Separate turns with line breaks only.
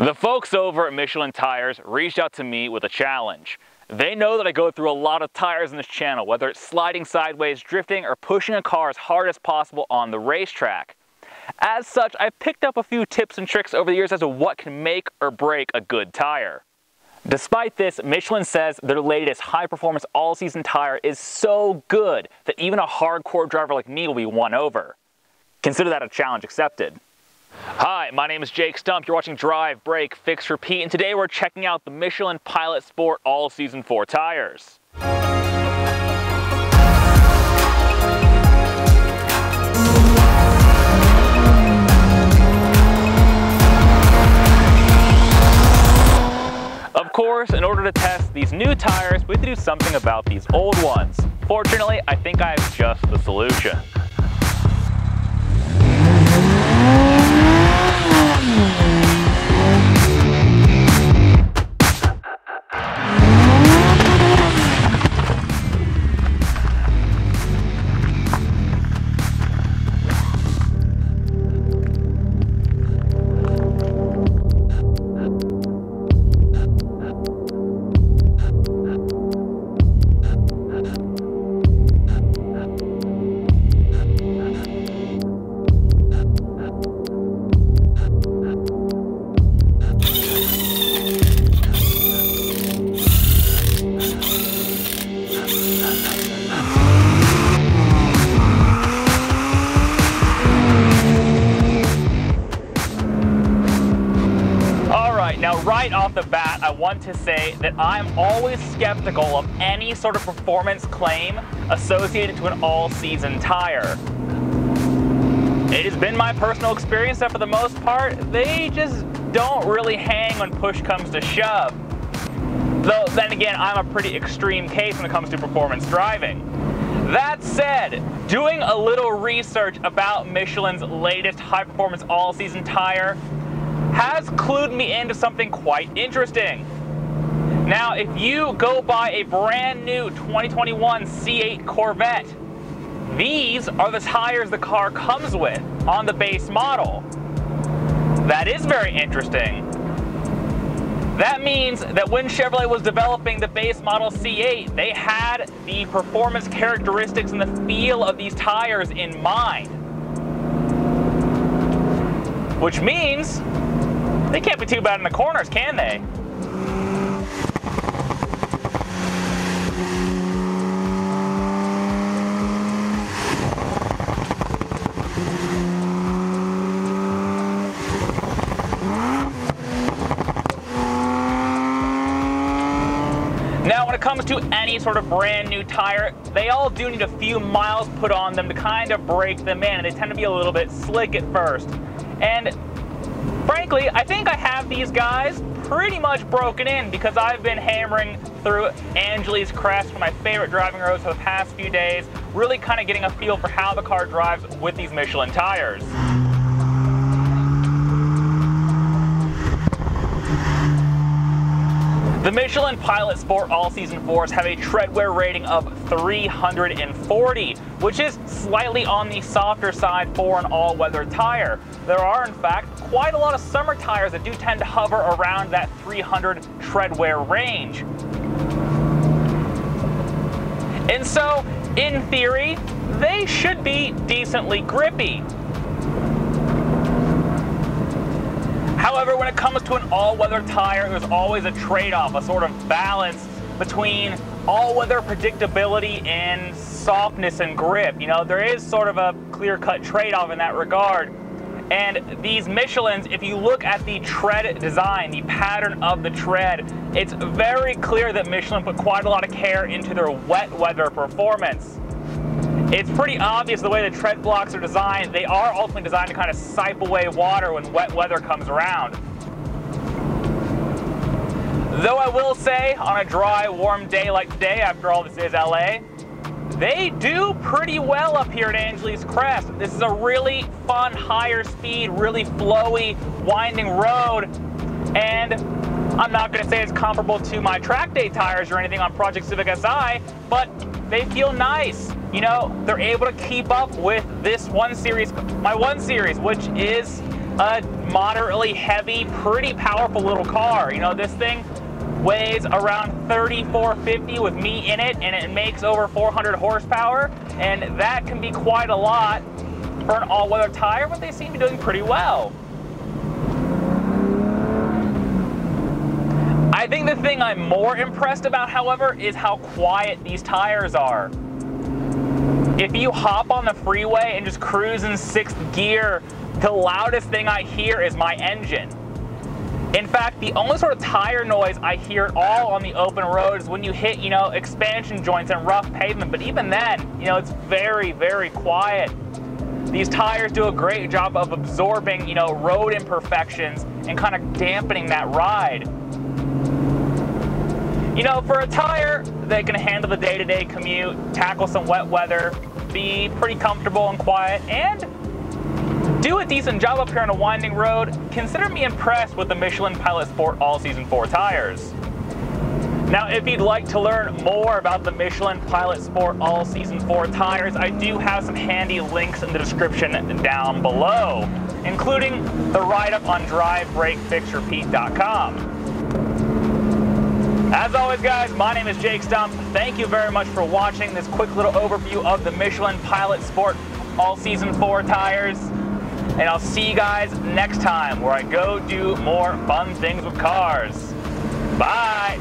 The folks over at Michelin Tires reached out to me with a challenge. They know that I go through a lot of tires in this channel, whether it's sliding sideways, drifting, or pushing a car as hard as possible on the racetrack. As such, I've picked up a few tips and tricks over the years as to what can make or break a good tire. Despite this, Michelin says their latest high-performance all-season tire is so good that even a hardcore driver like me will be won over. Consider that a challenge accepted. Hi, my name is Jake Stump. You're watching Drive, Brake, Fix, Repeat, and today we're checking out the Michelin Pilot Sport All Season 4 tires. Of course, in order to test these new tires, we have to do something about these old ones. Fortunately, I think I have just the solution. Now, right off the bat, I want to say that I'm always skeptical of any sort of performance claim associated to an all-season tire. It has been my personal experience that for the most part, they just don't really hang when push comes to shove. Though, then again, I'm a pretty extreme case when it comes to performance driving. That said, doing a little research about Michelin's latest high-performance all-season tire has clued me into something quite interesting. Now, if you go buy a brand new 2021 C8 Corvette, these are the tires the car comes with on the base model. That is very interesting. That means that when Chevrolet was developing the base model C8, they had the performance characteristics and the feel of these tires in mind. Which means they can't be too bad in the corners, can they? Now, when it comes to any sort of brand new tire, they all do need a few miles put on them to kind of break them in, and they tend to be a little bit slick at first. And frankly, I think I have these guys pretty much broken in because I've been hammering through Angeles Crest, one of my favorite driving roads for the past few days, really kind of getting a feel for how the car drives with these Michelin tires. The Michelin Pilot Sport All Season 4s have a tread wear rating of 340, which is slightly on the softer side for an all-weather tire. There are, in fact, quite a lot of summer tires that do tend to hover around that 300 tread wear range. And so, in theory, they should be decently grippy. However, when it comes to an all-weather tire, there's always a trade-off, a sort of balance between all-weather predictability and softness and grip. You know, there is sort of a clear-cut trade-off in that regard. And these Michelins, if you look at the tread design, the pattern of the tread, it's very clear that Michelin put quite a lot of care into their wet weather performance. It's pretty obvious the way the tread blocks are designed. They are ultimately designed to kind of sipe away water when wet weather comes around. Though I will say, on a dry, warm day like today, after all this is LA, they do pretty well up here at Angeles Crest. This is a really fun, higher speed, really flowy, winding road, and I'm not going to say it's comparable to my track day tires or anything on Project Civic Si, but they feel nice. You know, they're able to keep up with this 1 Series, my 1 Series, which is a moderately heavy, pretty powerful little car. You know, this thing weighs around 3,450 with me in it, and it makes over 400 horsepower, and that can be quite a lot for an all-weather tire, but they seem to be doing pretty well. I think the thing I'm more impressed about, however, is how quiet these tires are. If you hop on the freeway and just cruise in 6th gear, the loudest thing I hear is my engine. In fact, the only sort of tire noise I hear at all on the open road is when you hit, you know, expansion joints and rough pavement, but even then, you know, it's very, very quiet. These tires do a great job of absorbing, you know, road imperfections and kind of dampening that ride. You know, for a tire that can handle the day-to-day commute, tackle some wet weather, be pretty comfortable and quiet, and do a decent job up here on a winding road, consider me impressed with the Michelin Pilot Sport All Season 4 tires. Now, if you'd like to learn more about the Michelin Pilot Sport All Season 4 tires, I do have some handy links in the description down below, including the write-up on drivebrakefixrepeat.com. As always, guys, my name is Jake Stump. Thank you very much for watching this quick little overview of the Michelin Pilot Sport All Season 4 tires. And I'll see you guys next time where I go do more fun things with cars. Bye!